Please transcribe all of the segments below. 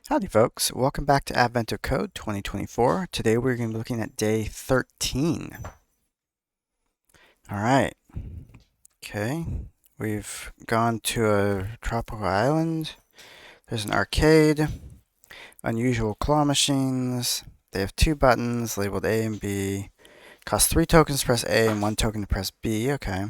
Howdy folks, welcome back to Advent of Code 2024. Today we're going to be looking at day 13. Alright, okay, we've gone to a tropical island. There's an arcade, unusual claw machines. They have two buttons labeled A and B. Cost 3 tokens to press A and 1 token to press B. Okay.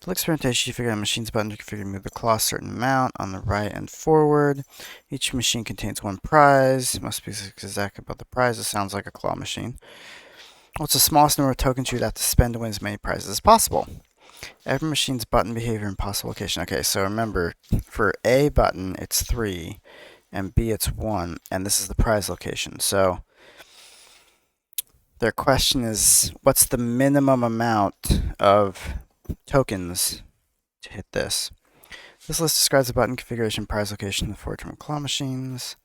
To experimentation, you figure out machine's button to configure to move the claw a certain amount on the right and forward. Each machine contains one prize. It must be exactly about the prize. It sounds like a claw machine. What's the smallest number of tokens you'd have to spend to win as many prizes as possible? Every machine's button behavior and possible location. Okay, so remember, for A button, it's 3, and B, it's 1, and this is the prize location. So their question is, what's the minimum amount of tokens to hit this? This list describes the button configuration, prize location, of the 4 terminal claw machines.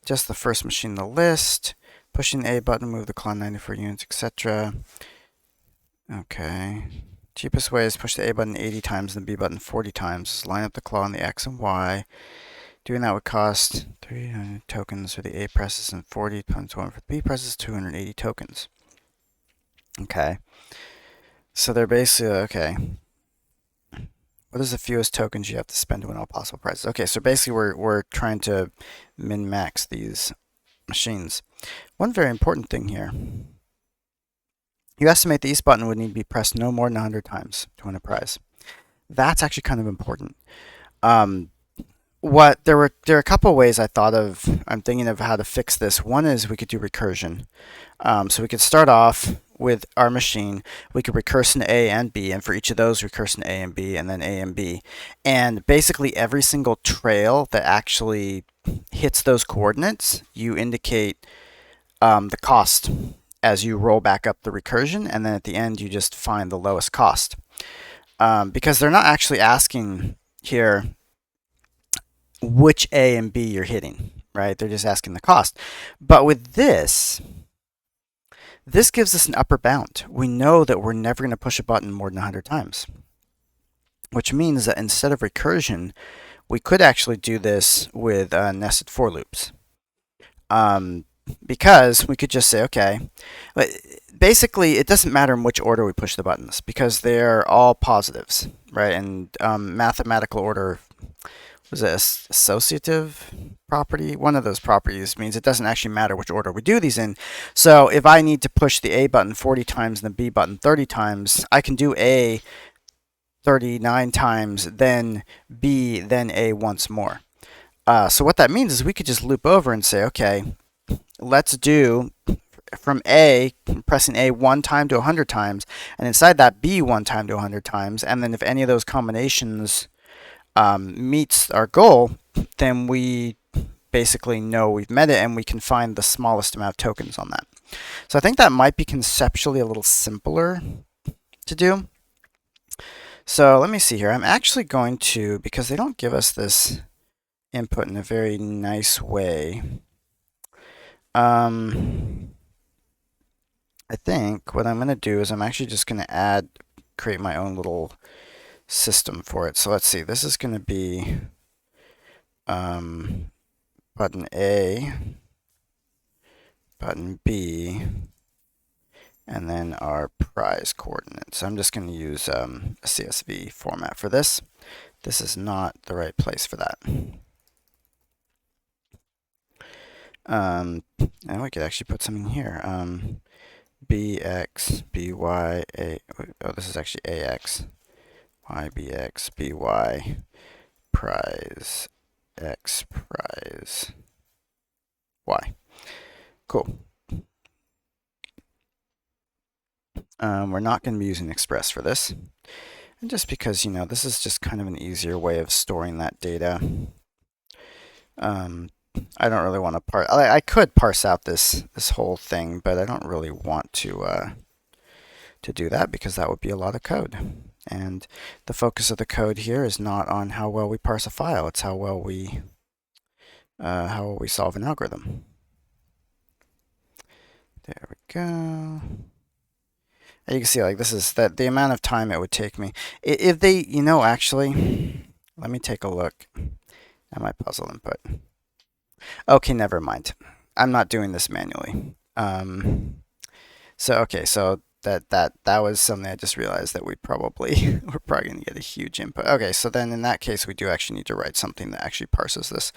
Just the first machine in the list. Pushing the A button, move the claw 94 units, etc. Okay. Cheapest way is push the A button 80 times and the B button 40 times. Line up the claw on the X and Y. Doing that would cost 300 tokens for the A presses and 40 times 1 for the B presses, 280 tokens. Okay. So they're basically, okay. What is the fewest tokens you have to spend to win all possible prizes? Okay, so basically we're trying to min-max these machines. One very important thing here. You estimate the east button would need to be pressed no more than 100 times to win a prize. That's actually kind of important. There are a couple of ways I thought of. I'm thinking of how to fix this. One is we could do recursion. So we could start off with our machine. We could recurse an A and B, and for each of those, recurse an A and B, and then A and B. And basically every single trail that actually hits those coordinates, you indicate the cost as you roll back up the recursion, and then at the end you just find the lowest cost. Because they're not actually asking here which A and B you're hitting, right? They're just asking the cost. But with this gives us an upper bound. We know that we're never going to push a button more than 100 times, which means that instead of recursion, we could actually do this with nested for loops. Because we could just say, okay, but basically it doesn't matter in which order we push the buttons because they're all positives, right? And mathematical order, was it associative property? One of those properties means it doesn't actually matter which order we do these in. So if I need to push the A button 40 times and the B button 30 times, I can do A 39 times, then B, then A once more. So what that means is we could just loop over and say, okay, let's do from A, pressing A 1 time to 100 times, and inside that B 1 time to 100 times, and then if any of those combinations meets our goal, then we basically know we've met it and we can find the smallest amount of tokens on that. So I think that might be conceptually a little simpler to do. So let me see here. I'm actually going to, because they don't give us this input in a very nice way, I think what I'm going to do is I'm actually just going to create my own little system for it. So let's see, this is going to be button A, button B, and then our prize coordinates. So I'm just going to use a CSV format for this. This is not the right place for that. And we could actually put something here. BX, BY, A. Oh, this is actually AX. YBX, BY, prize, X, prize, Y. Cool. We're not going to be using Express for this. And just because, this is just kind of an easier way of storing that data. I don't really want to parse. I could parse out this whole thing, but I don't really want to do that because that would be a lot of code. And the focus of the code here is not on how well we parse a file; it's how well we solve an algorithm. There we go. And you can see, like, this is the amount of time it would take me. If they, actually, let me take a look at my puzzle input. Okay, never mind. I'm not doing this manually. So that was something I just realized that we probably we're probably going to get a huge input. Okay, so then in that case, we do actually need to write something that actually parses this.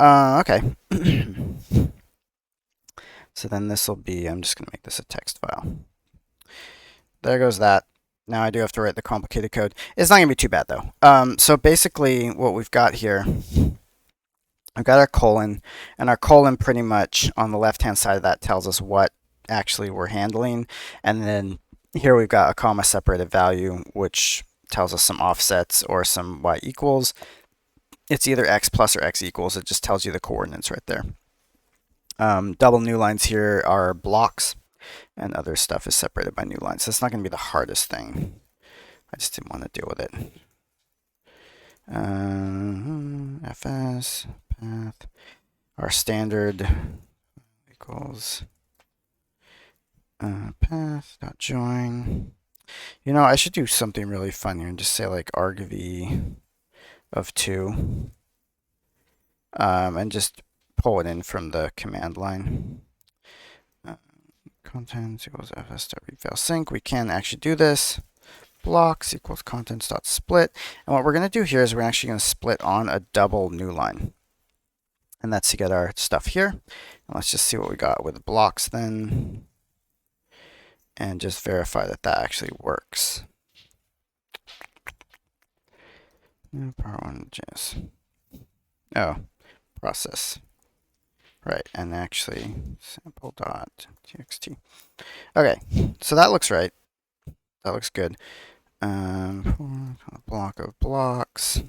Okay. So then this will be, I'm just going to make this a text file. There goes that. Now I do have to write the complicated code. It's not going to be too bad though. So basically what we've got here, I've got our colon, and our colon pretty much on the left-hand side of that tells us what actually we're handling. And then here we've got a comma separated value, which tells us some offsets or some y equals. It's either x plus or x equals. It just tells you the coordinates right there. Double new lines here are blocks, and other stuff is separated by new lines. So it's not going to be the hardest thing. I just didn't want to deal with it. fs path, our standard equals path.join. You know, I should do something really fun here and just say like argv of 2, and just pull it in from the command line. Contents equals fs.readFileSync. We can actually do this. Blocks equals contents.split. And what we're going to do here is we're actually going to split on a double new line. And that's to get our stuff here. And let's just see what we got with blocks then. And just verify that that actually works. Power1.js. Oh, process. Right, and actually sample.txt. Okay, so that looks right. That looks good. Block of blocks.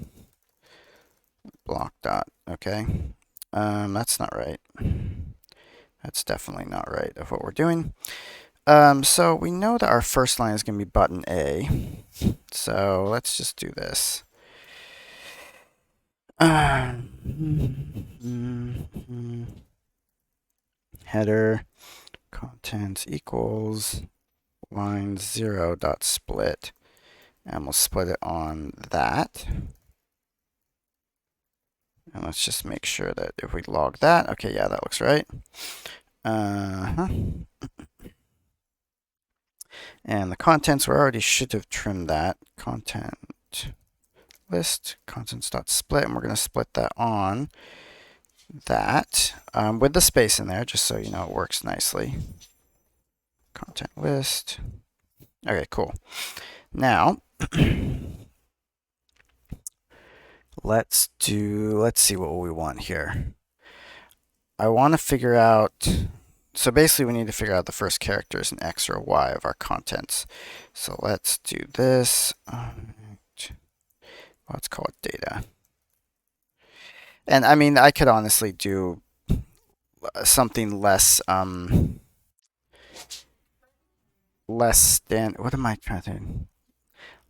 Block dot. Okay. That's not right. That's definitely not right of what we're doing. So we know that our first line is going to be button A. So let's just do this. Header contents equals line 0 dot split, and we'll split it on that. And let's just make sure that if we log that, okay, yeah, that looks right. And the contents, we already should have trimmed that. Content list, contents.split, and we're going to split that on that with the space in there, just so you know it works nicely. Content list. Okay, cool. Now, let's see what we want here. I want to figure out, so basically we need to figure out the first characters in X or Y of our contents. So let's do this. Let's call it data. And I mean, I could honestly do something less, what am I trying to do?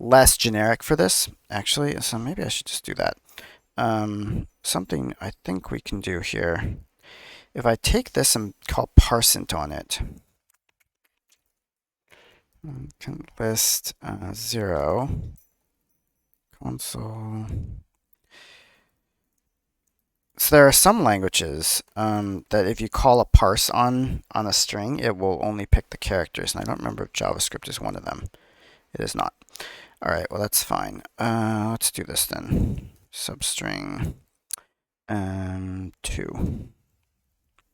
Less generic for this, actually. So maybe I should just do that. Something I think we can do here. If I take this and call parsent on it, can list 0 console. So there are some languages that if you call a parse on a string, it will only pick the characters. And I don't remember if JavaScript is one of them. It is not. All right, well, that's fine. Let's do this then. Substring 2.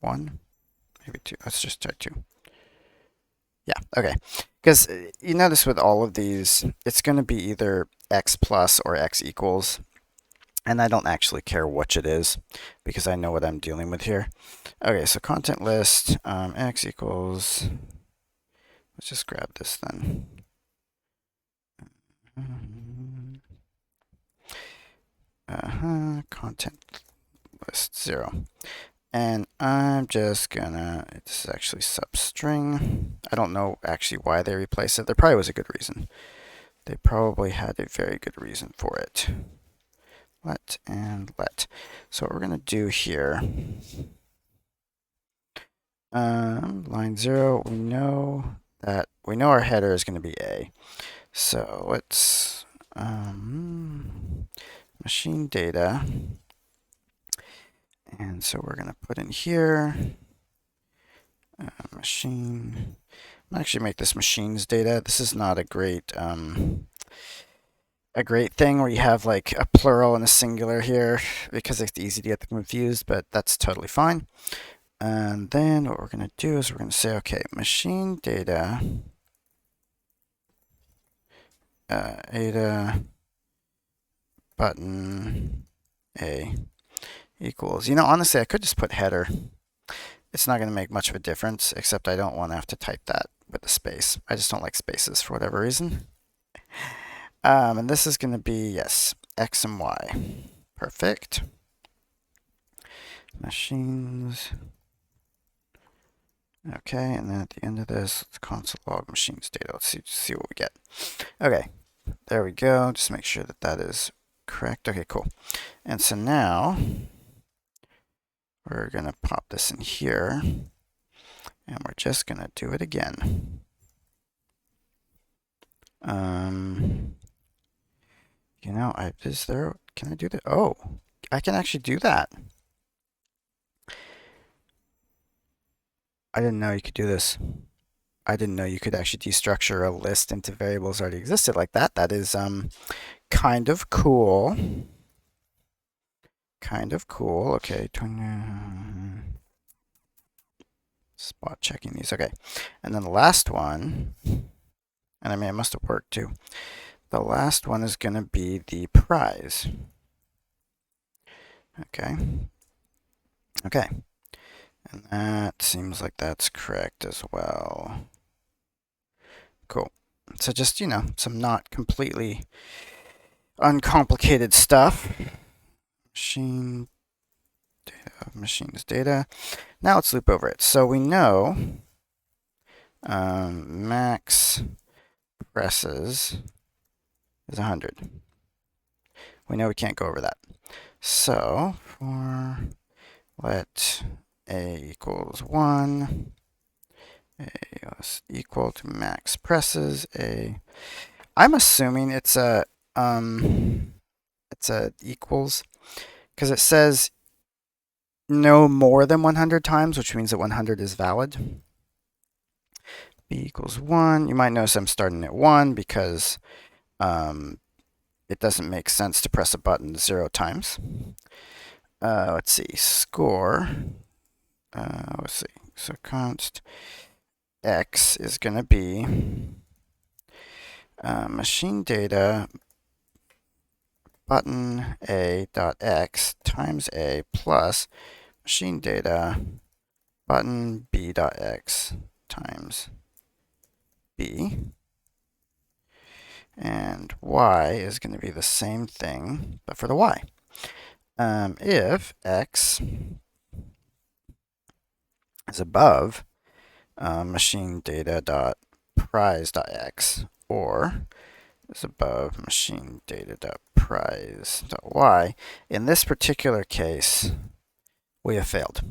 1, maybe 2. Let's just try 2. Yeah, okay. Because you notice with all of these, it's going to be either x plus or x equals. And I don't actually care which it is because I know what I'm dealing with here. Okay, so content list, x equals, let's just grab this then. Content list 0. And I'm just gonna, this is actually substring. I don't know actually why they replaced it. There probably was a good reason. They probably had a very good reason for it. Let and let. So what we're gonna do here, line 0, we know our header is gonna be A. So let's machine data, and And so we're going to put in here machine. I'm actually make this machines data. This is not a great thing where you have like a plural and a singular here because it's easy to get them confused, but that's totally fine. And then what we're going to do is we're going to say, okay, machine data, ADA button A equals, honestly, I could just put header. It's not going to make much of a difference, except I don't want to have to type that with a space. I just don't like spaces for whatever reason. And this is going to be, yes, X and Y. Perfect. Machines. Okay, and then at the end of this, let's console log machines data. Let's see what we get. Okay, there we go. Just make sure that that is correct. Okay, cool. And so now we're going to pop this in here, and we're just going to do it again. Can I do that? Oh, I can actually do that. I didn't know you could do this. I didn't know you could actually destructure a list into variables that already existed like that. That is kind of cool. Kind of cool. Okay, spot checking these. Okay, and then the last one, and I mean it must have worked too. The last one is going to be the prize. Okay. Okay. And that seems like that's correct as well. Cool. So just, some not completely uncomplicated stuff. Machine data, machines data. Now let's loop over it. So we know max presses is 100. We know we can't go over that. So for let A equals 1, A is equal to max presses, A. I'm assuming it's a equals because it says no more than 100 times, which means that 100 is valid. B equals 1. You might notice I'm starting at 1 because it doesn't make sense to press a button 0 times. Let's see, score. Let's see, so const X is going to be machine data button A dot X times A plus machine data button B dot X times B. And Y is going to be the same thing, but for the Y. If X is above machine data dot prize dot X or is above machine data dot prize dot Y, in this particular case, we have failed.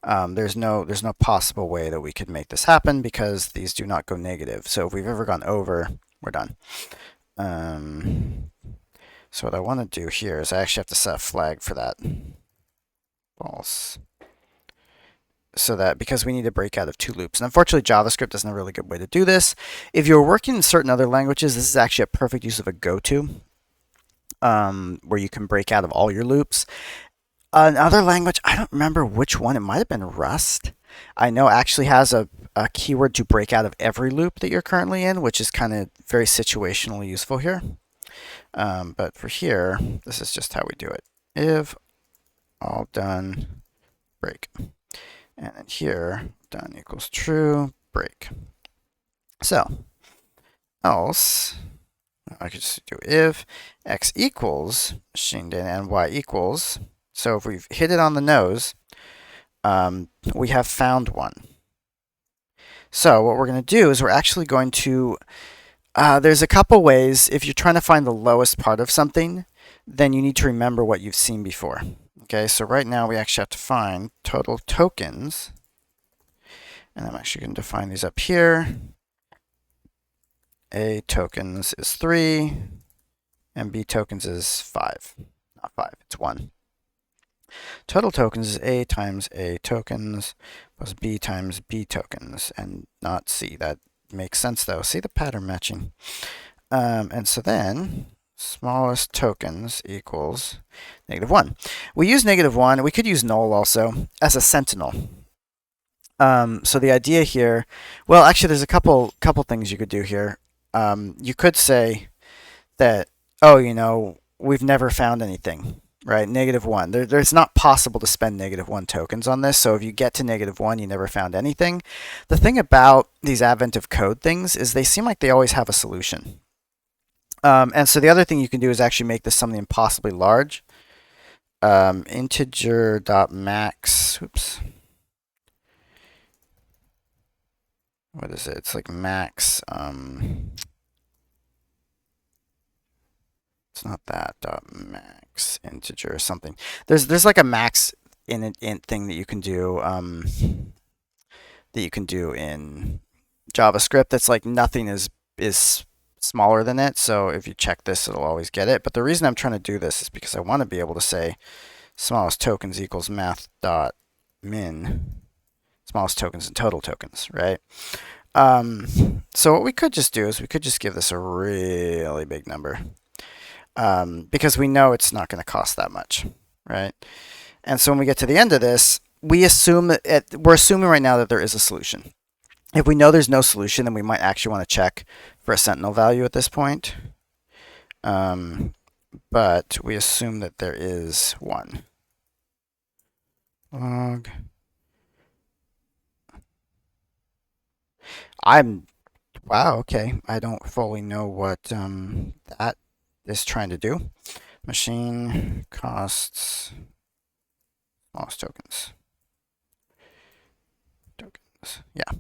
There's no possible way that we could make this happen because these do not go negative. So if we've ever gone over, we're done. So what I want to do here is I actually have to set a flag for that. False. So that because we need to break out of 2 loops. And unfortunately, JavaScript isn't a really good way to do this. If you're working in certain other languages, this is actually a perfect use of a goto, where you can break out of all your loops. Another language, I don't remember which one. It might have been Rust. I know actually has a keyword to break out of every loop that you're currently in, which is kind of very situationally useful here. But for here, this is just how we do it. If all done, break. And then here, done equals true, break. So, else, I could just do if x equals machine data and y equals. So if we've hit it on the nose, we have found one. So what we're going to do is we're actually going to, there's a couple ways. If you're trying to find the lowest part of something, then you need to remember what you've seen before. Okay, so right now we actually have to find total tokens. And I'm actually going to define these up here. A tokens is 3, and B tokens is 5. Not 5, it's 1. Total tokens is A times A tokens plus B times B tokens, and not C. That makes sense though. See the pattern matching. And so then smallest tokens equals -1. We use -1. We could use null also as a sentinel. So the idea here, well, actually, there's a couple things you could do here. You could say that, oh, we've never found anything, right? -1. It's not possible to spend -1 tokens on this. So if you get to -1, you never found anything. The thing about these advent of code things is they seem like they always have a solution. And so the other thing you can do is actually make this something impossibly large. Integer.max. Oops. What is it? It's like max. It's not that dot max integer or something. There's like a max int thing that you can do in JavaScript. That's like nothing is smaller than it. So if you check this, it'll always get it. But the reason I'm trying to do this is because I want to be able to say smallest tokens equals math.min, smallest tokens and total tokens, right? So what we could just do is we could just give this a really big number, because we know it's not going to cost that much, right? And so when we get to the end of this, we're assuming right now that there is a solution. If we know there's no solution, then we might actually want to check for a sentinel value at this point. But we assume that there is one. Log. Wow, okay. I don't fully know what that is trying to do. Machine costs smallest tokens. Yeah.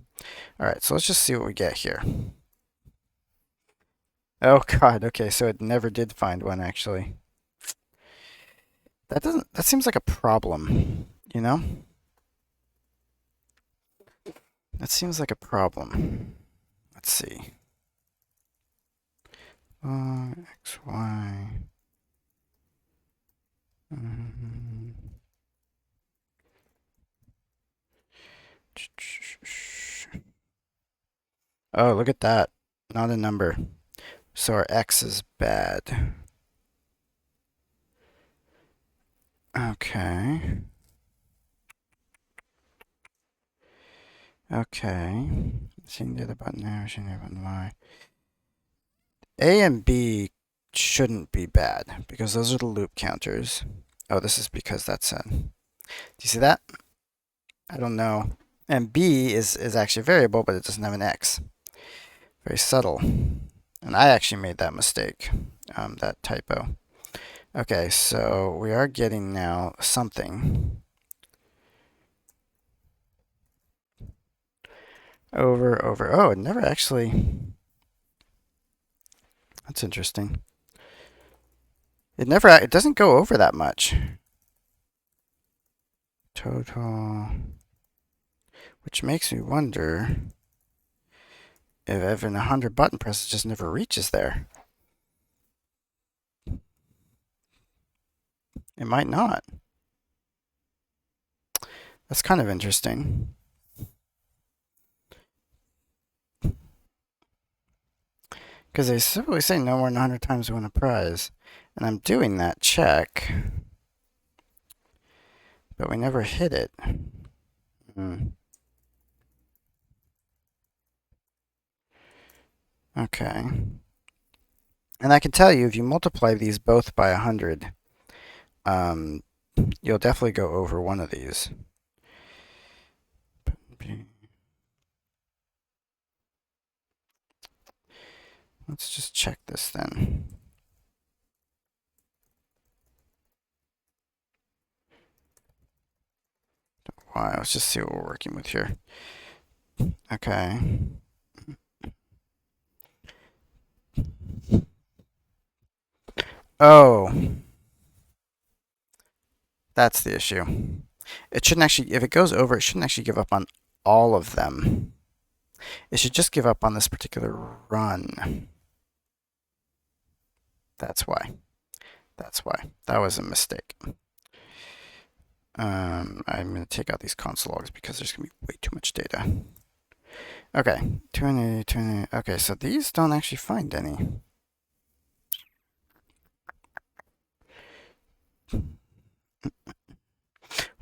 All right, so let's just see what we get here. Oh God, okay, so it never did find one actually. That seems like a problem, you know? That seems like a problem. Let's see. X, Y. Oh, look at that. Not a number. So our X is bad. Okay. Okay. Machine data button A, machine data button Y. A and B shouldn't be bad because those are the loop counters. Oh, this is because that's a. Do you see that? I don't know. And B is actually a variable, but it doesn't have an X. Very subtle. And I actually made that mistake, that typo. Okay, so we are getting now something. Over. Oh, it never actually. That's interesting. It doesn't go over that much. Total. Which makes me wonder if even 100 button presses just never reaches there. It might not. That's kind of interesting. Because they simply say no more than 100 times to win a prize. And I'm doing that check. But we never hit it. Okay. And I can tell you, if you multiply these both by 100, you'll definitely go over one of these. Let's just check this then. Why? Let's just see what we're working with here. Okay. Oh. That's the issue. It shouldn't actually, if it goes over, it shouldn't actually give up on all of them. It should just give up on this particular run. That's why. That was a mistake. I'm going to take out these console logs because there's going to be way too much data. Okay, 280, 280. Okay, so these don't actually find any. What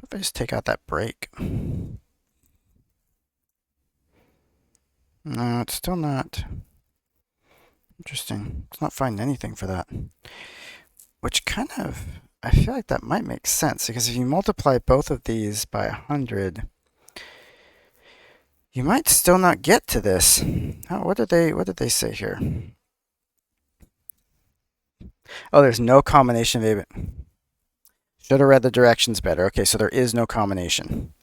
if I just take out that break? No, it's still not. Interesting. It's not finding anything for that. Which kind of, I feel like that might make sense, because if you multiply both of these by 100, you might still not get to this. Oh, what did they say here? Oh, there's no combination of should have read the directions better. Okay, so there is no combination.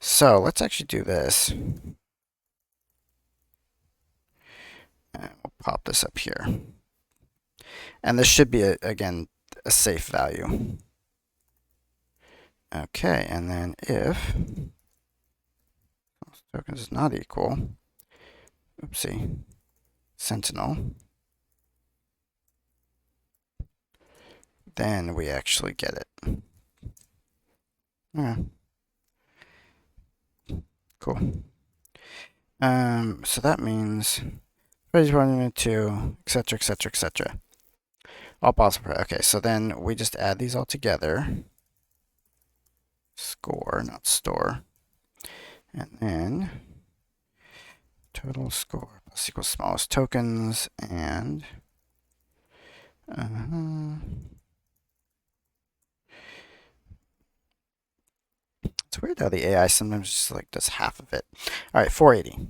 So let's actually do this. And we'll pop this up here. And this should be, again, a safe value. Okay, and then if tokens is not equal, oopsie, sentinel, then we actually get it. Yeah. Cool. So that means 2, etc., etc., etc. All possible. Okay, so then we just add these all together. Score, not store. And then total score plus equals smallest tokens, and it's weird how the AI sometimes just like does half of it. All right, 480.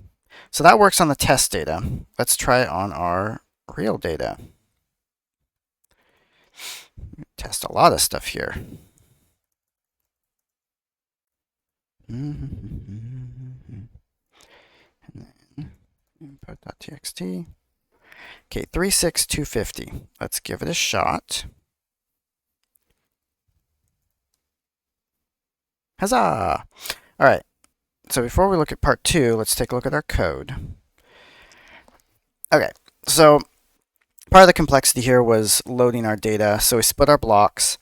So that works on the test data. Let's try it on our real data. Test a lot of stuff here. And then input.txt. Okay, 36250. Let's give it a shot. Huzzah! All right. So before we look at part 2, let's take a look at our code. Okay, so part of the complexity here was loading our data. So we split our block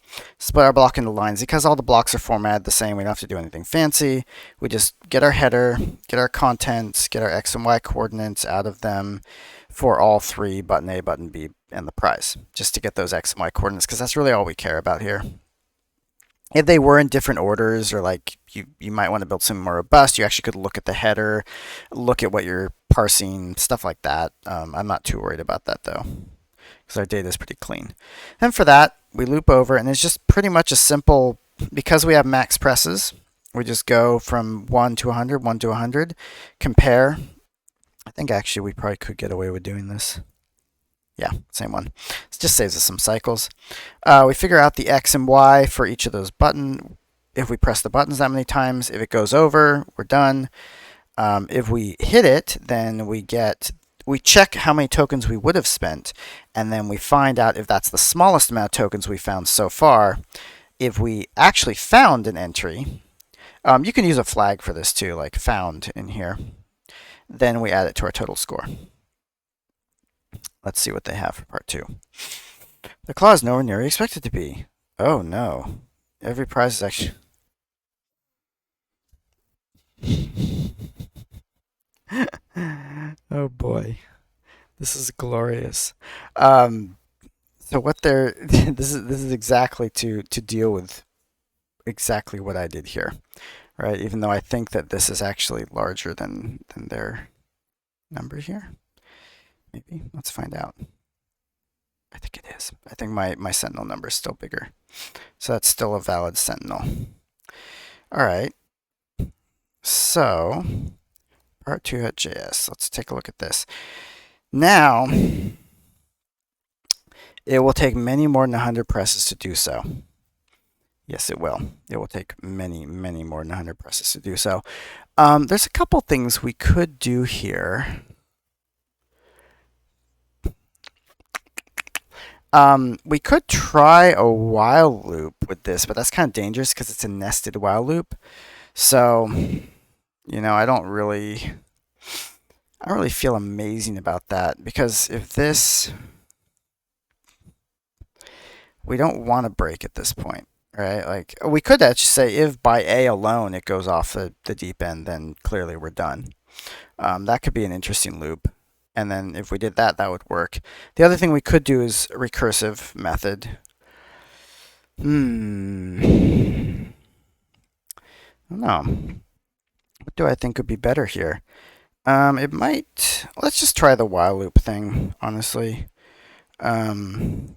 into lines. Because all the blocks are formatted the same, we don't have to do anything fancy. We just get our header, get our contents, get our X and Y coordinates out of them for all three, button A, button B, and the prize, just to get those X and Y coordinates, because that's really all we care about here. If they were in different orders, or like you might want to build something more robust, you actually could look at the header, look at what you're parsing, stuff like that. I'm not too worried about that though, because our data is pretty clean. And for that, we loop over, and it's just pretty much a simple, because we have max presses, we just go from 1 to 100, 1 to 100, compare. I think actually we probably could get away with doing this. Yeah, same one. It just saves us some cycles. We figure out the X and Y for each of those buttons. If we press the buttons that many times, if it goes over, we're done. If we hit it, then we check how many tokens we would have spent, and then we find out if that's the smallest amount of tokens we found so far. If we actually found an entry, you can use a flag for this too, like found in here. Then we add it to our total score. Let's see what they have for part 2. The claw is nowhere near where you expect it to be. Oh no. Every prize is actually... Oh boy. This is glorious. So what they're... this is exactly to deal with exactly what I did here. Right? Even though I think that this is actually larger than their number here. Maybe. Let's find out. I think it is. I think my sentinel number is still bigger. So that's still a valid sentinel. All right. So, part2.js. Let's take a look at this. Now, it will take many more than 100 presses to do so. Yes, it will. It will take many, many more than 100 presses to do so. There's a couple things we could do here. We could try a while loop with this, but that's kind of dangerous because it's a nested while loop. So, you know, I don't really feel amazing about that, because if this, we don't want to break at this point. right? Like we could actually say if by A alone it goes off the deep end, then clearly we're done. That could be an interesting loop. And then if we did that, that would work. The other thing we could do is a recursive method. I don't know. What do I think would be better here? It might. Let's just try the while loop thing, honestly. Um,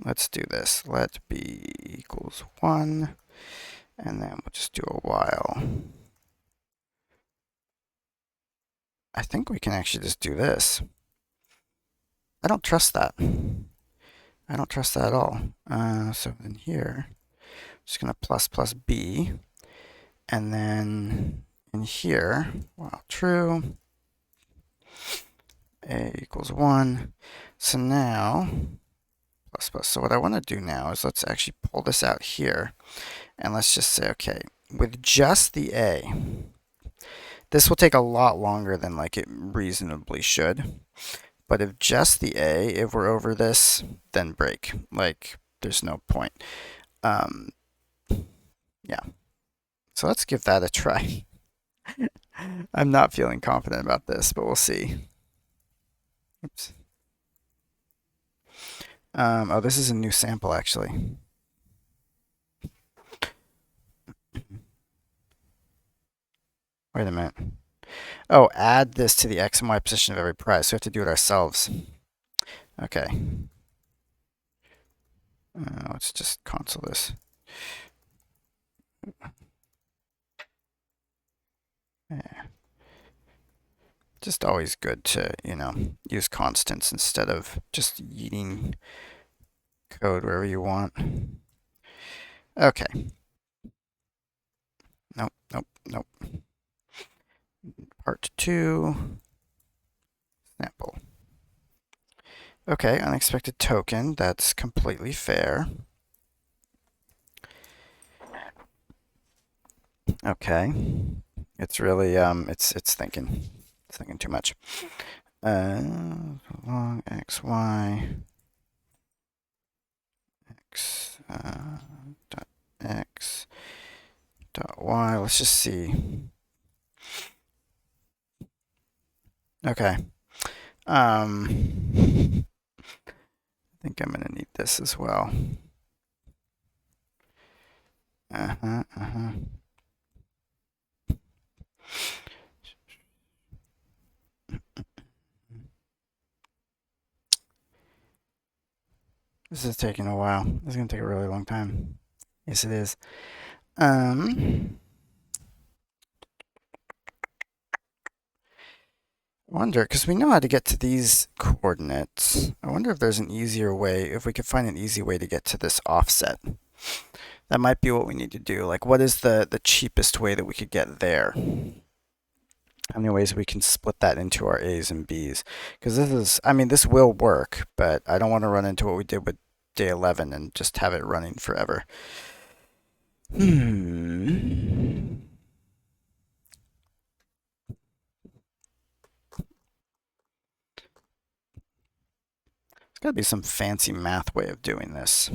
let's do this. Let b equals 1, and then we'll just do a while. I think we can actually just do this. I don't trust that. I don't trust that at all. So in here, I'm just going to plus plus b, and then in here, while true, a equals 1. So now, plus plus. So what I want to do now is let's actually pull this out here, and let's just say, okay, with just the a, this will take a lot longer than like it reasonably should. But if just the a, if we're over this, then break. Like, there's no point. Yeah. So let's give that a try. I'm not feeling confident about this, but we'll see. Oops. Oh, this is a new sample, actually. Wait a minute. Oh, add this to the x and y position of every prize. So we have to do it ourselves. Okay. Let's just console this. Yeah. Just always good to, use constants instead of just yeeting code wherever you want. Okay. Nope, nope, nope. Part 2. Sample. Okay, unexpected token. That's completely fair. Okay. It's really it's thinking. It's thinking too much. Long x y x dot x dot y. Let's just see. Okay. I think I'm gonna need this as well. This is taking a while. This is gonna take a really long time. Yes, it is. Wonder, because we know how to get to these coordinates. I wonder if there's an easier way, if we could find an easy way to get to this offset. That might be what we need to do. Like, what is the cheapest way that we could get there? How many ways we can split that into our A's and B's? Because this is, I mean, this will work, but I don't want to run into what we did with day 11 and just have it running forever. There's got to be some fancy math way of doing this.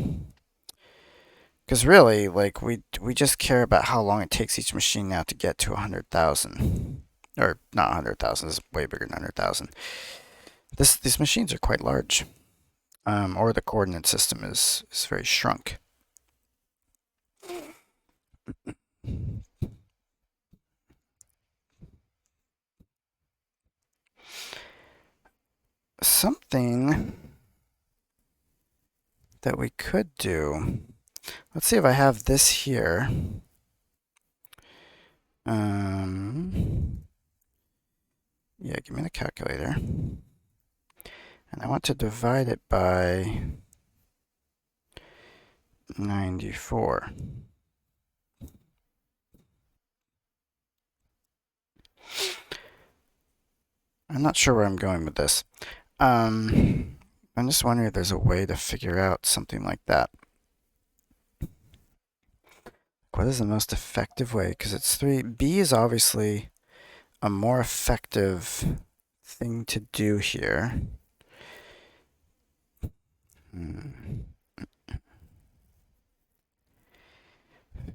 Because really, like, we just care about how long it takes each machine now to get to 100,000. Or not 100,000, this is way bigger than 100,000. These machines are quite large. Or the coordinate system is very shrunk. Something that we could do. Let's see if I have this here. Yeah, give me the calculator. And I want to divide it by 94. I'm not sure where I'm going with this. I'm just wondering if there's a way to figure out something like that. What is the most effective way? Because it's 3. B is obviously a more effective thing to do here.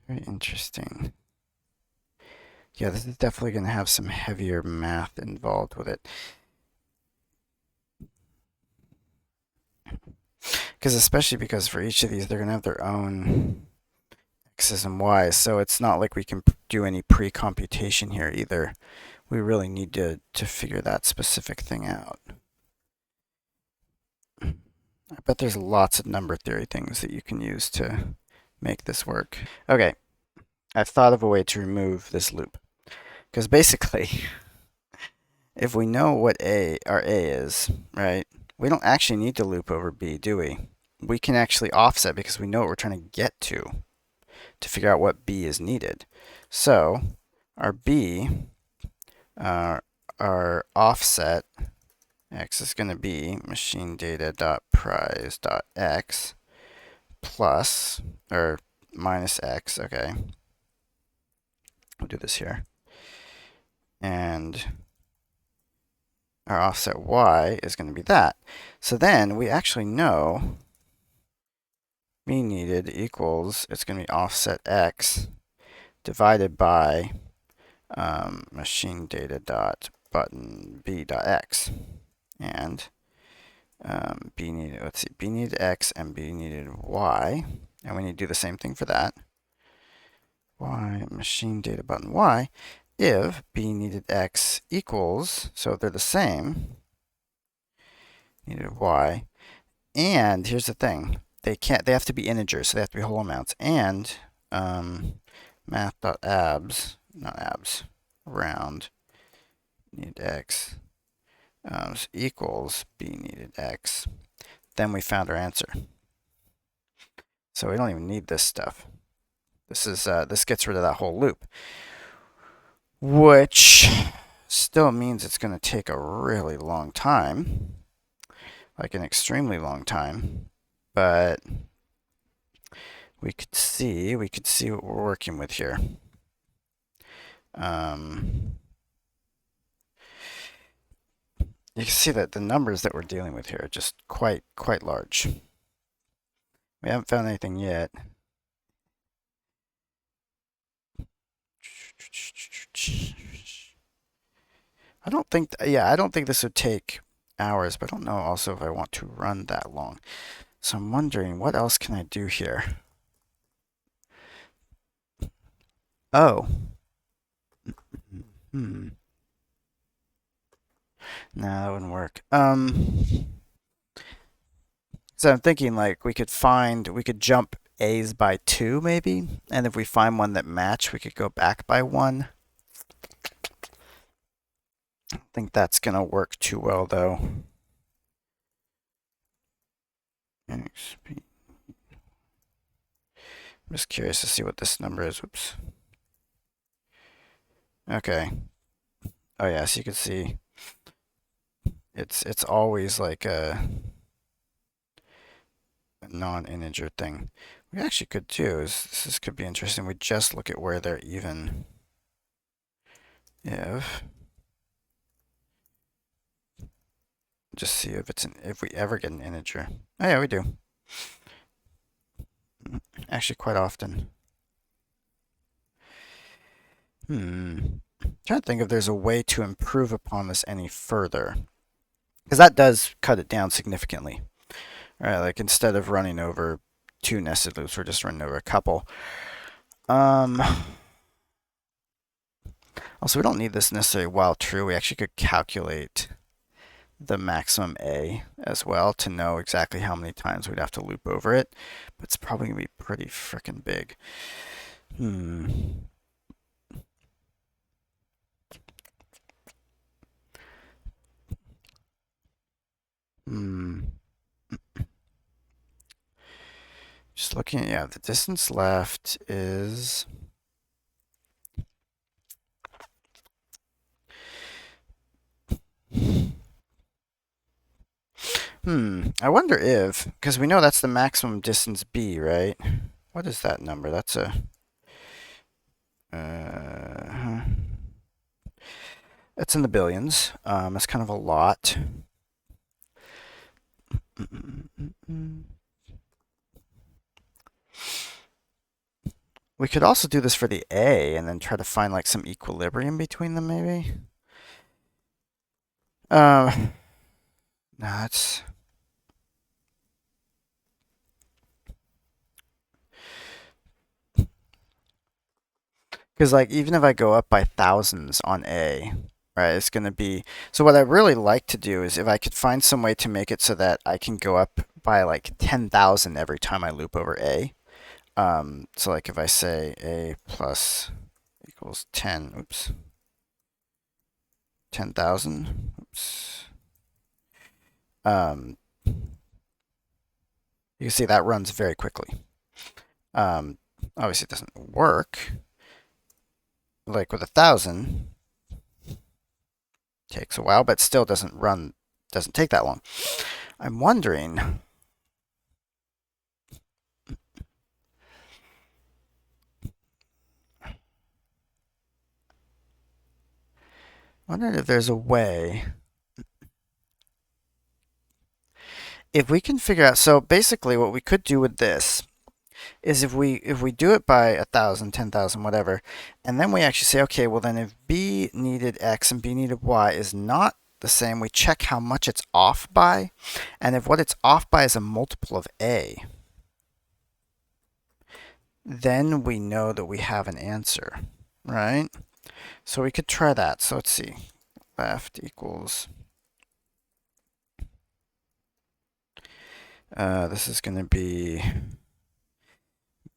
Very interesting. Yeah, this is definitely going to have some heavier math involved with it. Especially because for each of these, they're going to have their own x's and y's. So it's not like we can do any pre-computation here either. We really need to figure that specific thing out. I bet there's lots of number theory things that you can use to make this work. Okay, I've thought of a way to remove this loop. Because basically, if we know what our A is, right, we don't actually need to loop over B, do we? We can actually offset because we know what we're trying to get to figure out what B is needed. So our B, our offset x is going to be machine data.prize.x plus, or minus x, okay. We'll do this here. And our offset y is going to be that. So then we actually know B needed equals, it's going to be offset x divided by machine data dot button b dot x. And B needed, let's see, B needed x and B needed y. And we need to do the same thing for that. Y, machine data button y, if B needed x equals, so they're the same, needed y. And here's the thing, they have to be integers, so they have to be whole amounts. And math.abs, not abs, round, needed x equals B needed x. Then we found our answer. So we don't even need this stuff. This gets rid of that whole loop, which still means it's going to take a really long time, like an extremely long time. But we could see what we're working with here. You can see that the numbers that we're dealing with here are just quite large. We haven't found anything yet. I don't think, yeah, I don't think this would take hours, but I don't know also if I want to run that long. So I'm wondering, what else can I do here? Oh. No, that wouldn't work. So I'm thinking like we could jump A's by 2 maybe, and if we find one that match, we could go back by 1. I don't think that's gonna work too well though. I'm just curious to see what this number is. Whoops. Okay. Oh yeah, so you can see it's always like a non-integer thing. We actually could do is this could be interesting. We just look at where they're even. If just see if if we ever get an integer. Oh yeah, we do. Actually, quite often. Trying to think if there's a way to improve upon this any further, because that does cut it down significantly. All right, like instead of running over 2 nested loops, we're just running over a couple. Also, we don't need this necessarily while true. We actually could calculate the maximum A as well to know exactly how many times we'd have to loop over it. But it's probably going to be pretty freaking big. Just looking at, yeah, the distance left is... I wonder if, because we know that's the maximum distance B, right? What is that number? That's a... it's in the billions. That's kind of a lot. We could also do this for the A and then try to find like some equilibrium between them, maybe. No, it's because like even if I go up by thousands on A, right, it's gonna be. So what I really like to do is if I could find some way to make it so that I can go up by like 10,000 every time I loop over A. So like if I say A plus equals 10, oops, 10,000, oops. Um, you can see that runs very quickly. Um, Obviously it doesn't work. Like with 1,000, takes a while, but still doesn't take that long. I'm wondering, if there's a way, if we can figure out. So basically, what we could do with this is if we do it by 1,000, 10,000, whatever, and then we actually say, okay, well then if B needed X and B needed Y is not the same, we check how much it's off by, and if what it's off by is a multiple of A, then we know that we have an answer, right? So we could try that. So let's see. Left equals. This is going to be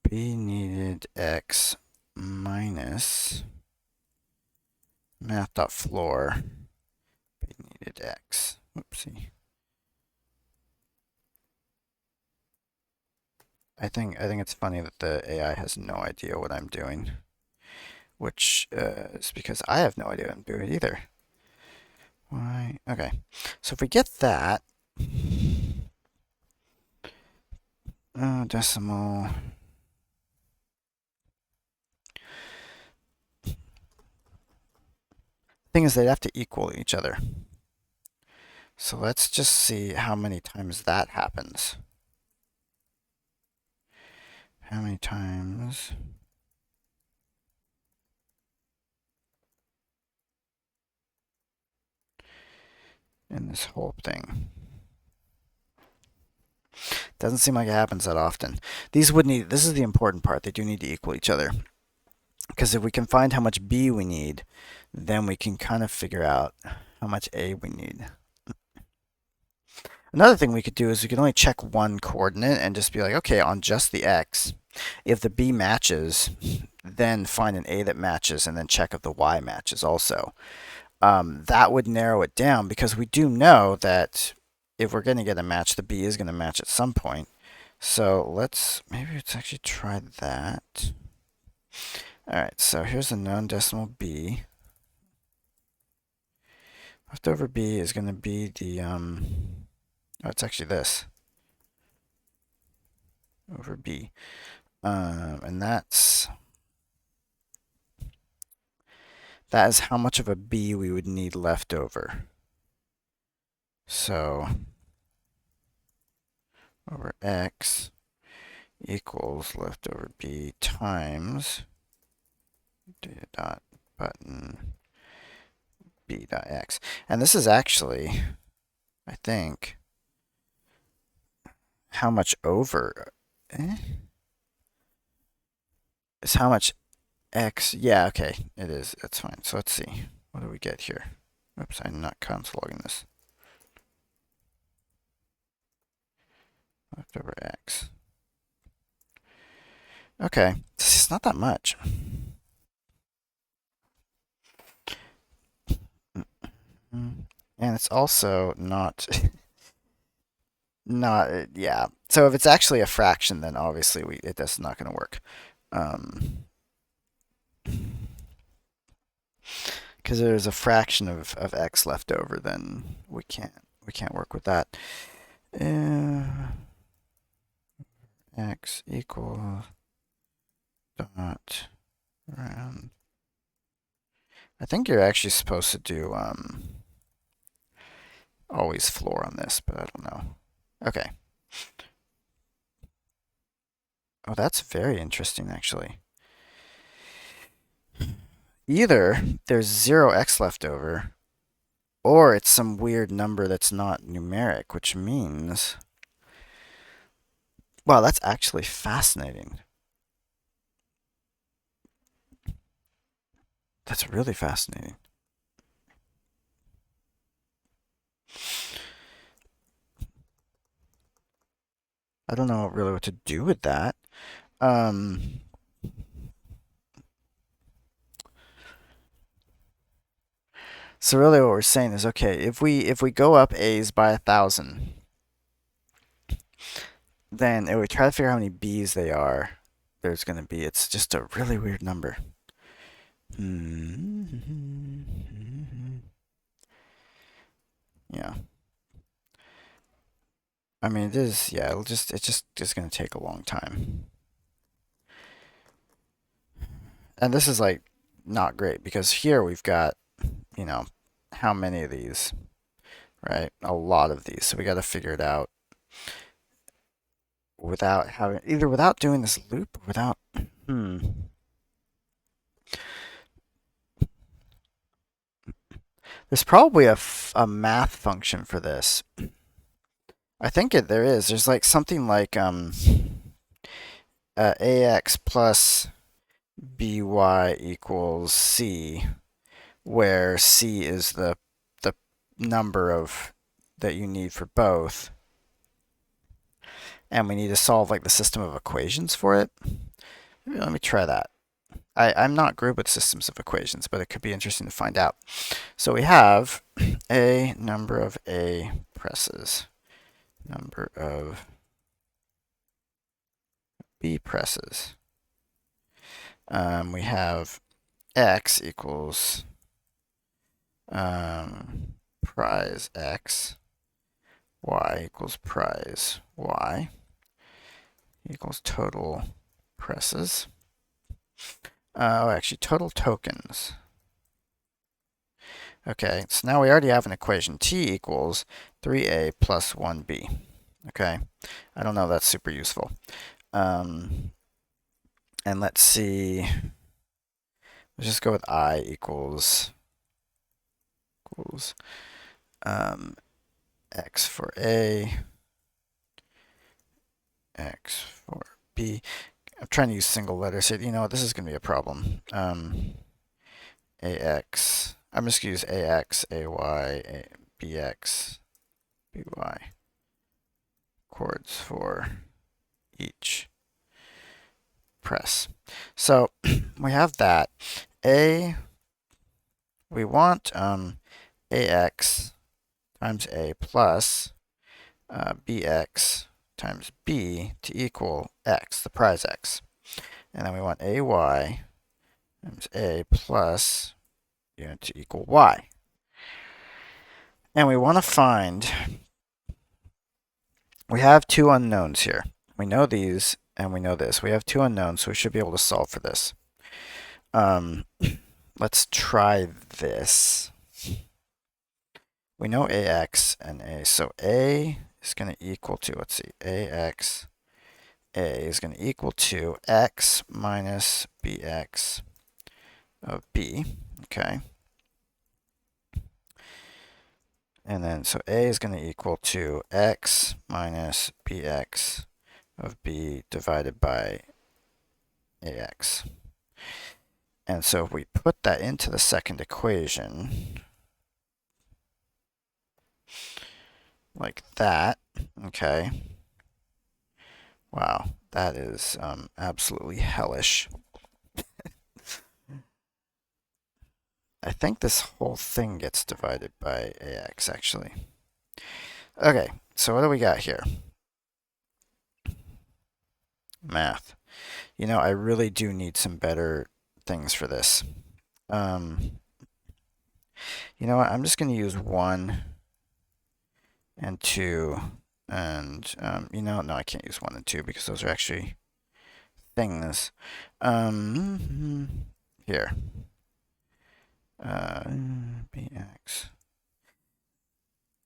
B needed X minus math.floor B needed X. Oopsie. I think it's funny that the AI has no idea what I'm doing, which is because I have no idea what I'm doing either. Why? Okay. So if we get that, decimal. Thing is, they'd have to equal each other. So let's just see how many times that happens. How many times? In this whole thing. Doesn't seem like it happens that often. These would need, this is the important part, they do need to equal each other. Because if we can find how much B we need, then we can kind of figure out how much A we need. Another thing we could do is we could only check one coordinate and just be like, okay, on just the X, if the B matches, then find an A that matches and then check if the Y matches also. That would narrow it down because we do know that if we're going to get a match, the B is going to match at some point. So maybe let's actually try that. All right, so here's a known decimal B. Leftover B is going to be the, oh, it's actually this. Over B. And that is how much of a B we would need left over. So over X equals leftover B times data dot button B dot X. And this is actually, I think, how much over is how much X. Yeah, okay, it is. That's fine. So let's see. What do we get here? Oops, I'm not console logging this. Leftover X. Okay, it's not that much. And it's also not, yeah. So if it's actually a fraction, then obviously that's not going to work. Because there's a fraction of X left over, then we can't work with that. X equal dot round. I think you're actually supposed to do always floor on this, but I don't know. Okay. Oh, that's very interesting, actually. either there's 0x left over, or it's some weird number that's not numeric, which means, wow, that's actually fascinating. That's really fascinating. I don't know really what to do with that. Um, so really what we're saying is, okay, if we go up A's by 1,000, then if we try to figure out how many B's there's going to be. It's just a really weird number. Yeah. I mean, it is, yeah, it's going to take a long time. And this is like not great because here we've got, you know, how many of these, right? A lot of these. So we got to figure it out without having, either without doing this loop or without, There's probably a math function for this. I think there is. There's like something like ax plus by equals c, where c is the number of that you need for both, and we need to solve like the system of equations for it. Maybe let me try that. I'm not good with systems of equations, but it could be interesting to find out. So we have a number of A presses, number of B presses. We have X equals prize X, Y equals prize Y, equals total presses. Actually, total tokens. Okay, so now we already have an equation. T equals 3A plus 1B. Okay, I don't know if that's super useful. And let's see. Let's just go with I equals X for A, X for B. I'm trying to use single letters here. You know what? This is going to be a problem. AX. I'm just going to use AX, AY, BX, BY. Chords for each press. So we have that. We want AX times A plus BX times B to equal X, the prize X. And then we want AY times A plus to equal Y. And we want to find, we have two unknowns here. We know these and we know this. We have two unknowns, so we should be able to solve for this. Let's try this. We know AX and A. So A is going to equal to, let's see, AX, A is going to equal to X minus BX of B. Okay. And then, so A is going to equal to X minus BX of B divided by AX. And so if we put that into the second equation, like that, okay. Wow, that is absolutely hellish. I think this whole thing gets divided by AX, actually. Okay, so what do we got here? Math. You know, I really do need some better things for this. You know what? I'm just going to use 1 and 2. And, you know, no, I can't use 1 and 2 because those are actually things. Here. BX.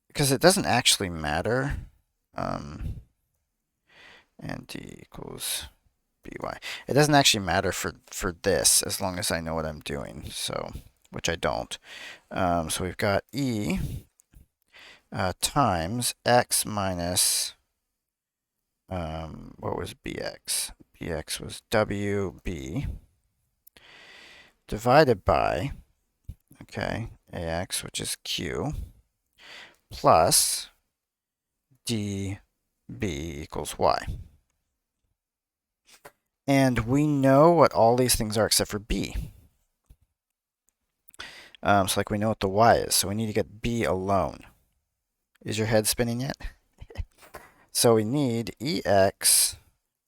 Because it doesn't actually matter. And D equals by. It doesn't actually matter for this as long as I know what I'm doing. So, which I don't. So we've got E times X minus, what was BX? BX was WB divided by, okay, AX, which is Q, plus DB equals Y. And we know what all these things are except for B. So like we know what the Y is, so we need to get B alone. Is your head spinning yet? So we need EX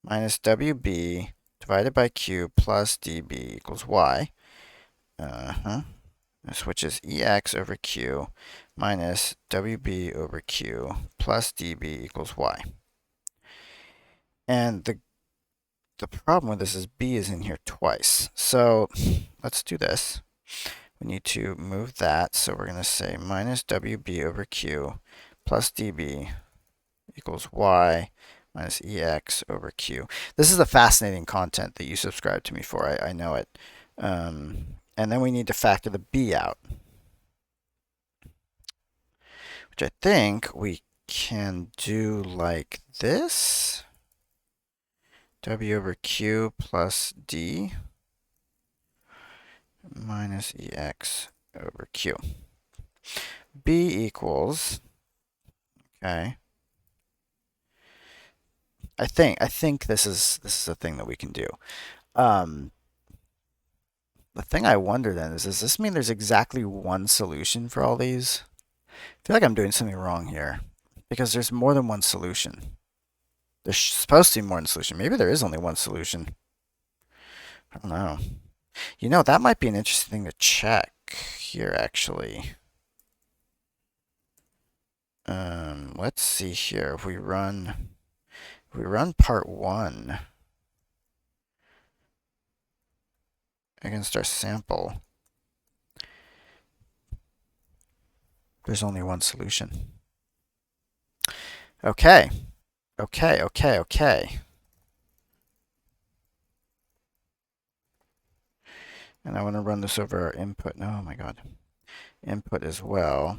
minus WB divided by Q plus DB equals Y. Which is EX over Q minus WB over Q plus DB equals Y. And the problem with this is B is in here twice. So let's do this. We need to move that. So we're going to say minus WB over Q plus DB equals Y minus EX over Q. This is the fascinating content that you subscribe to me for. I know it. And then we need to factor the B out, which I think we can do like this. W over Q plus D minus EX over Q. B equals, okay. I think this is a thing that we can do. The thing I wonder then is, does this mean there's exactly one solution for all these? I feel like I'm doing something wrong here because there's more than one solution. There's supposed to be more than one solution. Maybe there is only one solution. I don't know. You know, that might be an interesting thing to check here, actually. Let's see here. If we run part 1 against our sample, there's only one solution. Okay. And I want to run this over our input. Oh my god. Input as well.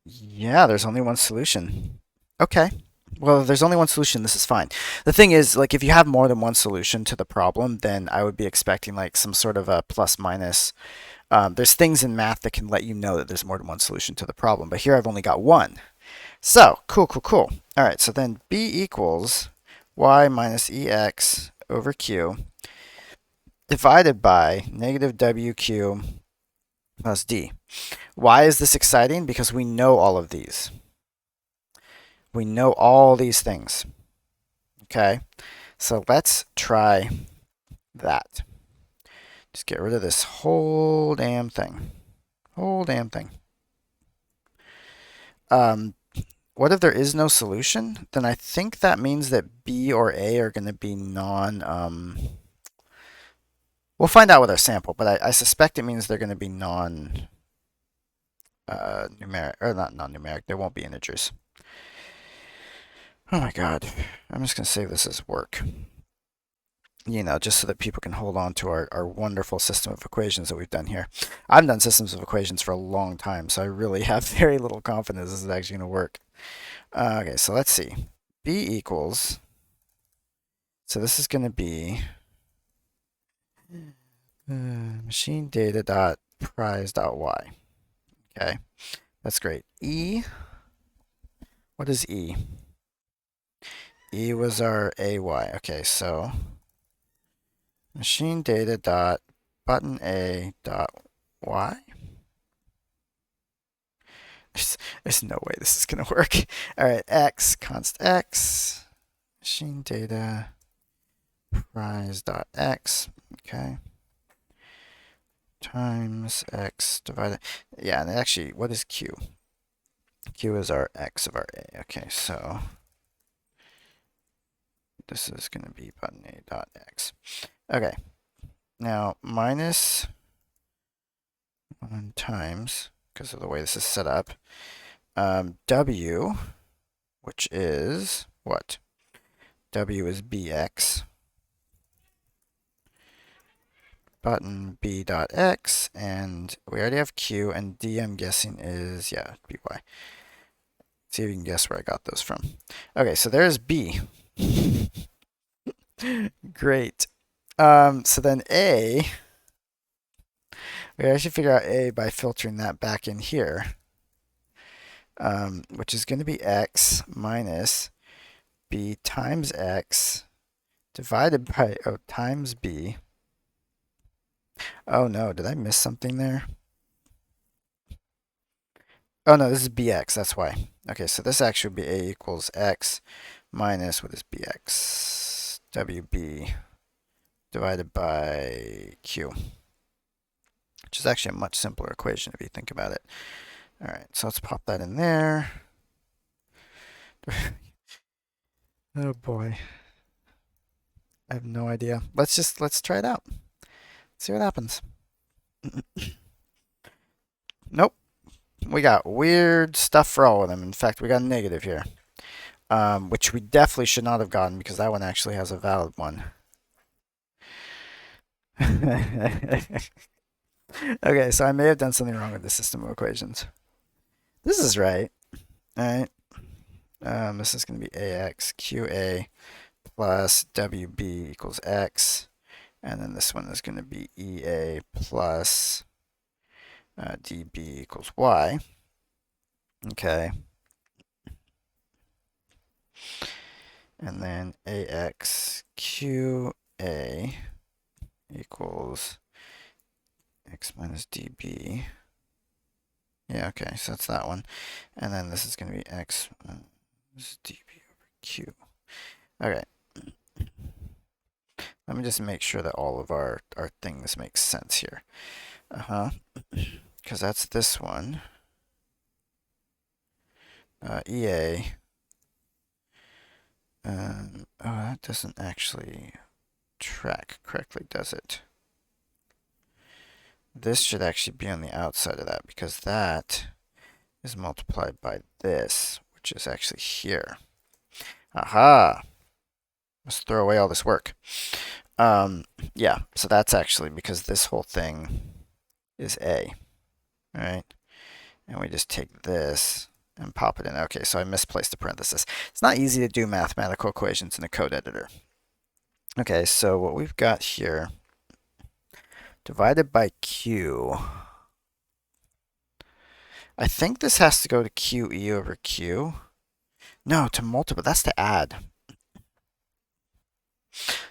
Yeah, there's only one solution. Okay. Well, if there's only one solution, this is fine. The thing is, like, if you have more than one solution to the problem, then I would be expecting like some sort of a plus minus. There's things in math that can let you know that there's more than one solution to the problem, but here I've only got one. So, cool. All right, so then B equals Y minus EX over Q divided by negative WQ plus D. Why is this exciting? Because we know all of these. We know all these things. Okay, so let's try that. Just get rid of this whole damn thing. What if there is no solution? Then I think that means that B or A are going to be we'll find out with our sample, but I suspect it means they're going to be numeric, or not non-numeric. They won't be integers. Oh my god. I'm just going to save this as work. You know, just so that people can hold on to our wonderful system of equations that we've done here. I've done systems of equations for a long time, so I really have very little confidence this is actually going to work. Okay, so let's see. B equals, so this is going to be machine data dot prize dot y. Okay, that's great. E, what is E? E was our AY. Okay, so machine data dot button A dot Y. There's no way this is going to work. All right, X, const X, machine data prize dot X. Okay. Times X divided. Yeah, and actually, what is Q? Q is our X of our A. Okay, so this is going to be button A dot X. Okay. Now, minus 1 times, because of the way this is set up, W which is what? W is bx, button b dot x, and we already have q, and d I'm guessing is, yeah, by. See if you can guess where I got those from. Okay, so there's b. Great. So then a, we actually figure out a by filtering that back in here, which is going to be x minus b times x divided by, times b. Oh no, did I miss something there? Oh no, this is bx, that's why. Okay, so this actually would be a equals x minus, what is bx? wb divided by q, which is actually a much simpler equation if you think about it. All right, so let's pop that in there. Oh boy. I have no idea. Let's try it out. See what happens. Nope. We got weird stuff for all of them. In fact, we got a negative here. Which we definitely should not have gotten because that one actually has a valid one. Okay, so I may have done something wrong with the system of equations. This is right. All right. This is going to be ax qa plus wb equals x. And then this one is going to be ea plus db equals y. Okay. And then ax qa equals x minus db. Yeah, okay, so that's that one. And then this is going to be x minus db over q. Okay. Let me just make sure that all of our things make sense here. Because that's this one. EA. Oh, that doesn't actually track correctly, does it? This should actually be on the outside of that because that is multiplied by this, which is actually here. Aha! Let's throw away all this work. Yeah, so that's actually because this whole thing is A, right? And we just take this and pop it in. Okay, so I misplaced the parenthesis. It's not easy to do mathematical equations in a code editor. Okay, so what we've got here, divided by Q. I think this has to go to QE over Q. No, to multiply, that's to add.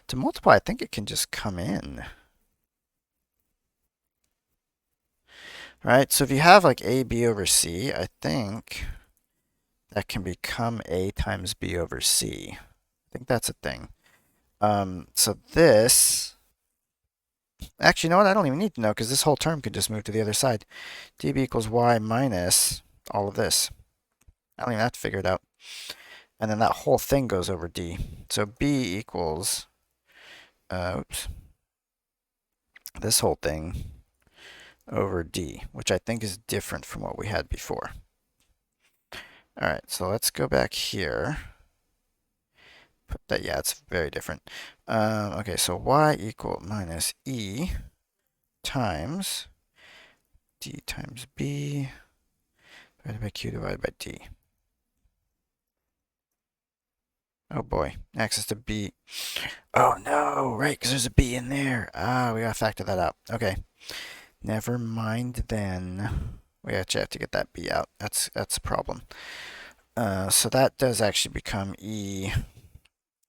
To multiply, I think it can just come in. Right, so if you have like AB over C, I think that can become A times B over C. I think that's a thing. So this, actually, you know what? I don't even need to know because this whole term could just move to the other side. dB equals Y minus all of this. I don't even have to figure it out. And then that whole thing goes over D. So B equals, this whole thing over D, which I think is different from what we had before. All right, so let's go back here. Put that, yeah, it's very different. Okay, so Y equal minus E times D times B divided by Q divided by D. Oh boy, access to B. Oh no, right, because there's a B in there. Ah, we gotta factor that out. Okay, never mind then. We actually have to get that B out. That's a problem. So that does actually become E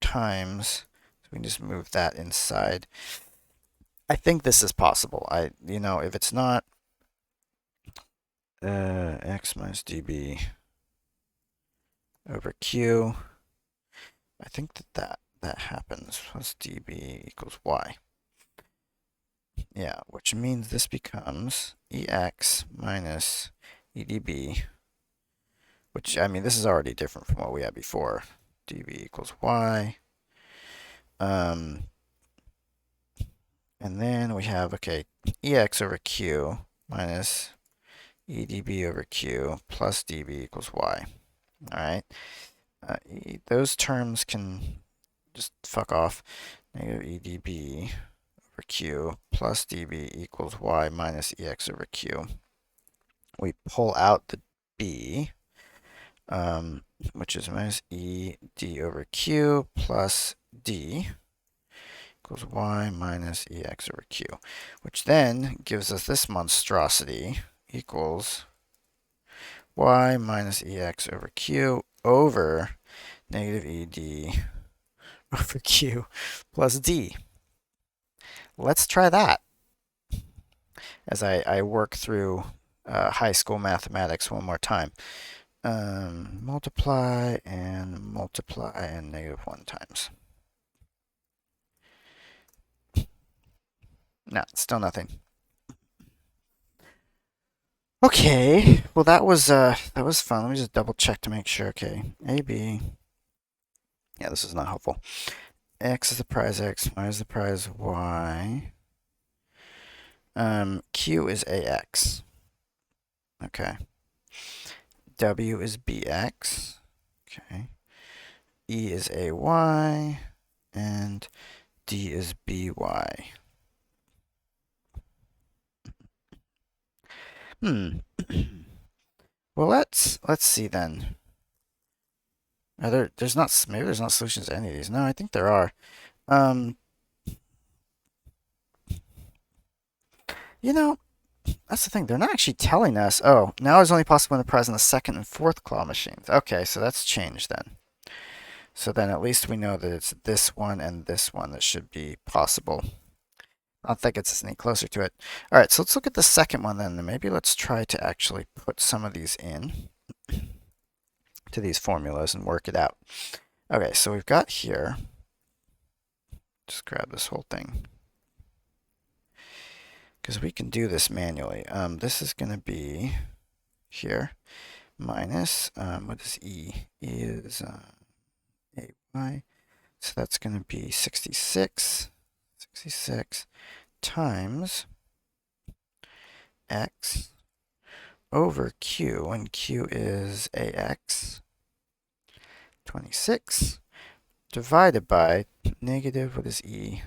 times. So we can just move that inside. I think this is possible. If it's not, x minus dB over Q. I think that happens plus dB equals Y. Yeah, which means this becomes EX minus EDB, which, I mean, this is already different from what we had before. dB equals Y. And then we have, okay, EX over Q minus EDB over Q plus dB equals Y. All right. those terms can just fuck off. Negative EDB over Q plus DB equals Y minus EX over Q. We pull out the B, which is minus ED over Q plus D equals Y minus EX over Q, which then gives us this monstrosity equals Y minus EX over Q over negative ED over Q plus D. Let's try that as I work through high school mathematics one more time. Multiply and negative 1 times. No, still nothing. Okay, well that was fun. Let me just double check to make sure. Okay, AB. Yeah, this is not helpful. X is the prize X, Y is the prize Y. Q is AX. Okay. W is BX. Okay. E is AY. And D is BY. Well, let's see then. There's not, maybe there's not solutions to any of these. No, I think there are. You know, that's the thing. They're not actually telling us. Oh, now it's only possible in the prize in the second and fourth claw machines. Okay, so that's changed then. So then at least we know that it's this one and this one that should be possible. I don't think it's any closer to it. All right, so let's look at the second one then. Maybe let's try to actually put some of these in to these formulas and work it out. Okay, so we've got here, just grab this whole thing, because we can do this manually. This is going to be here minus, what is E? E is AY, so that's going to be 66 times X over Q, and Q is AX, 26, divided by negative, what is E?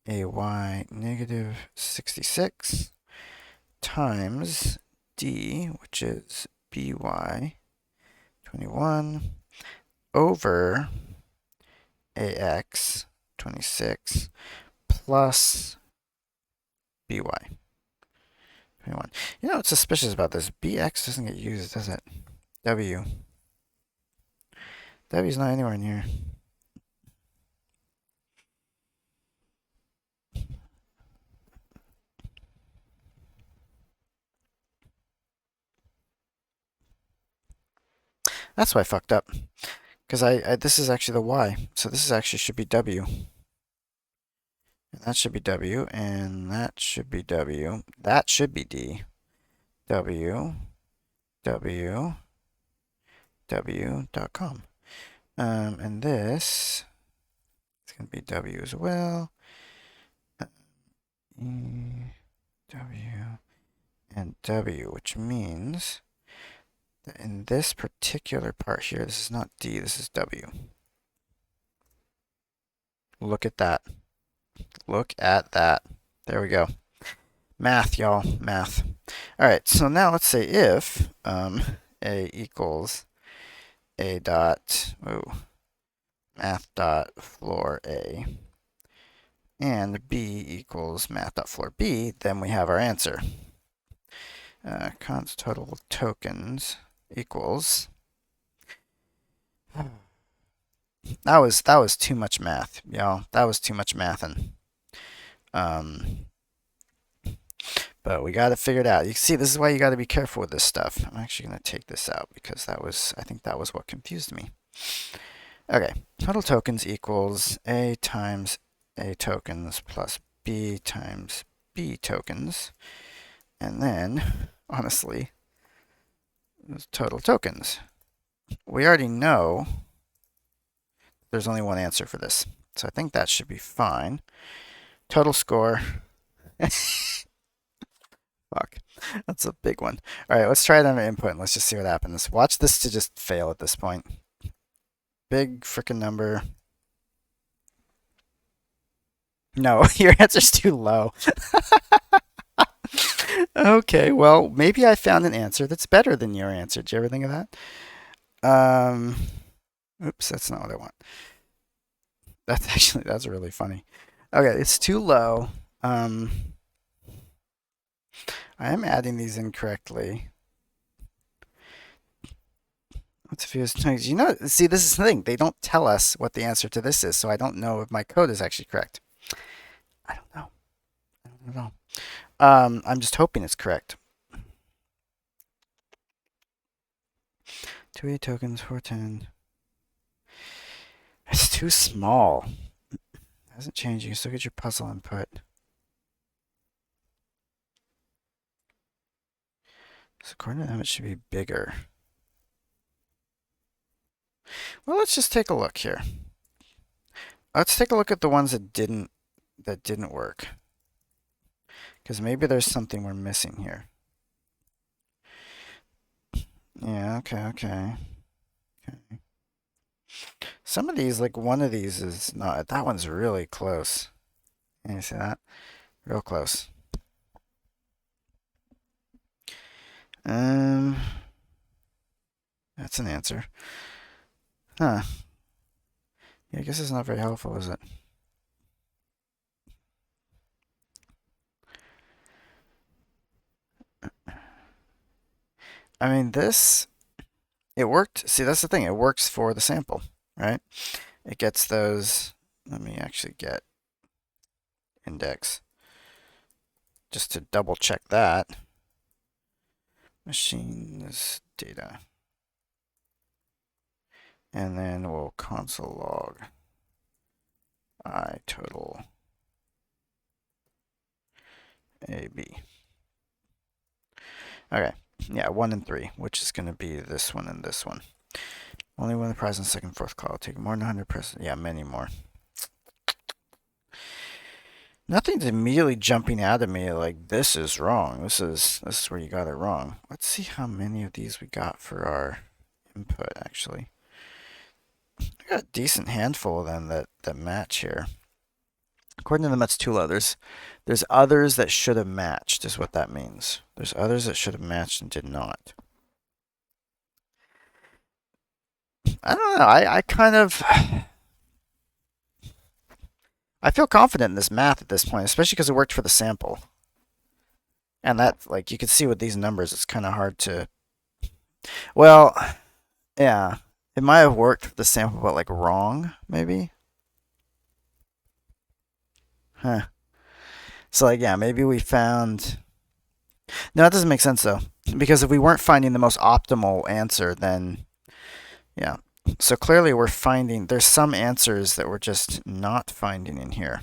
AY, negative 66, times D, which is BY, 21, over AX, 26, plus BY, 21. You know what's suspicious about this? BX doesn't get used, does it? W. W's not anywhere in here. That's why I fucked up. Because this is actually the Y. So this is actually should be W. And that should be W. And that should be W. That should be D. W. W. W.com. And this is going to be W as well. E, W, and W, which means that in this particular part here, this is not D, this is W. Look at that. Look at that. There we go. Math, y'all. Math. All right, so now let's say if A equals A dot, math dot floor A, and B equals math dot floor B, then we have our answer. Const total tokens equals. That was too much math, y'all. That was too much mathin'. But we got to figure it out. You see, this is why you got to be careful with this stuff. I'm actually going to take this out because I think that was what confused me. Okay, total tokens equals A times A tokens plus B times B tokens. And then, honestly, total tokens. We already know there's only one answer for this. So I think that should be fine. Total score. Fuck. That's a big one. All right, let's try it under input and let's just see what happens. Watch this to just fail at this point. Big freaking number. No, your answer's too low. Okay, well, maybe I found an answer that's better than your answer. Did you ever think of that? Um, oops, that's not what I want. That's really funny. Okay, it's too low. Um, I am adding these incorrectly. What's a few things? See, this is the thing. They don't tell us what the answer to this is, so I don't know if my code is actually correct. I don't know. I don't know. I'm just hoping it's correct. 280 tokens, 410. It's too small. It hasn't changed. You can still get your puzzle input. So according to them, it should be bigger. Well, let's just take a look here. Let's take a look at the ones that didn't work. Because maybe there's something we're missing here. Yeah, okay. Some of these, like one of these is not, that one's really close. Can you see that? Real close. That's an answer. Huh. Yeah, I guess it's not very helpful, is it? I mean, it worked. See, that's the thing. It works for the sample, right? It gets those. Let me actually get index just to double check that. Machines data. And then we'll console log I total AB. Okay, yeah, 1 and 3, which is going to be this one and this one. Only win the prize in the second, fourth call. Take more than 100%. Yeah, many more. Nothing's immediately jumping out at me like this is wrong. This is where you got it wrong. Let's see how many of these we got for our input actually. I got a decent handful of them that match here. According to them, that's too low. There's others that should have matched, is what that means. There's others that should have matched and did not. I don't know. I kind of I feel confident in this math at this point, especially because it worked for the sample. And that, like, you can see with these numbers, it's kind of hard to. Well, yeah, it might have worked for the sample, but like wrong, maybe. Huh. So like, yeah, maybe we found. No, that doesn't make sense though, because if we weren't finding the most optimal answer, then yeah. So clearly we're finding there's some answers that we're just not finding in here.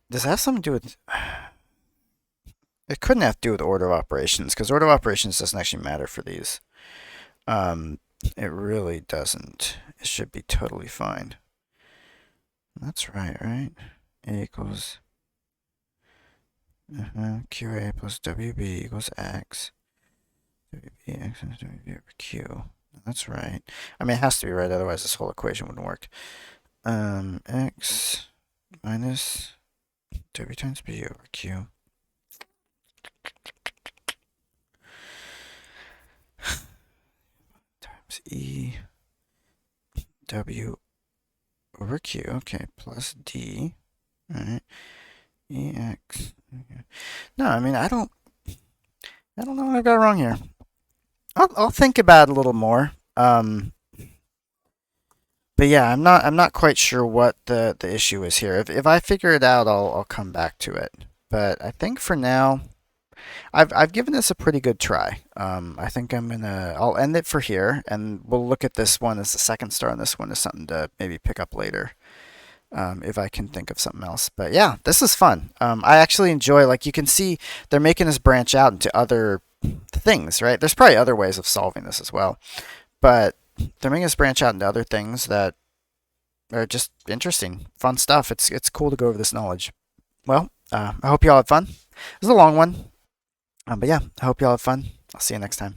Does that have something to do with? It couldn't have to do with order of operations because order of operations doesn't actually matter for these. It really doesn't. It should be totally fine. That's right, right? A equals QA plus WB equals X. WB X and WB over Q. That's right. I mean, it has to be right, otherwise this whole equation wouldn't work. X minus W times B over Q. Times E W over Q. Okay, plus D. All right. EX. Okay. No, I mean, I don't know what I got wrong here. I'll think about it a little more. But yeah, I'm not quite sure what the issue is here. If I figure it out, I'll come back to it. But I think for now, I've given this a pretty good try. I think I'll end it for here, and we'll look at this one as the second star, and this one as something to maybe pick up later. If I can think of something else. But yeah, this is fun. I actually enjoy, like you can see, they're making us branch out into other things, right? There's probably other ways of solving this as well. But they're making us branch out into other things that are just interesting, fun stuff. It's cool to go over this knowledge. Well, I hope you all had fun. It was a long one. But yeah, I hope you all have fun. I'll see you next time.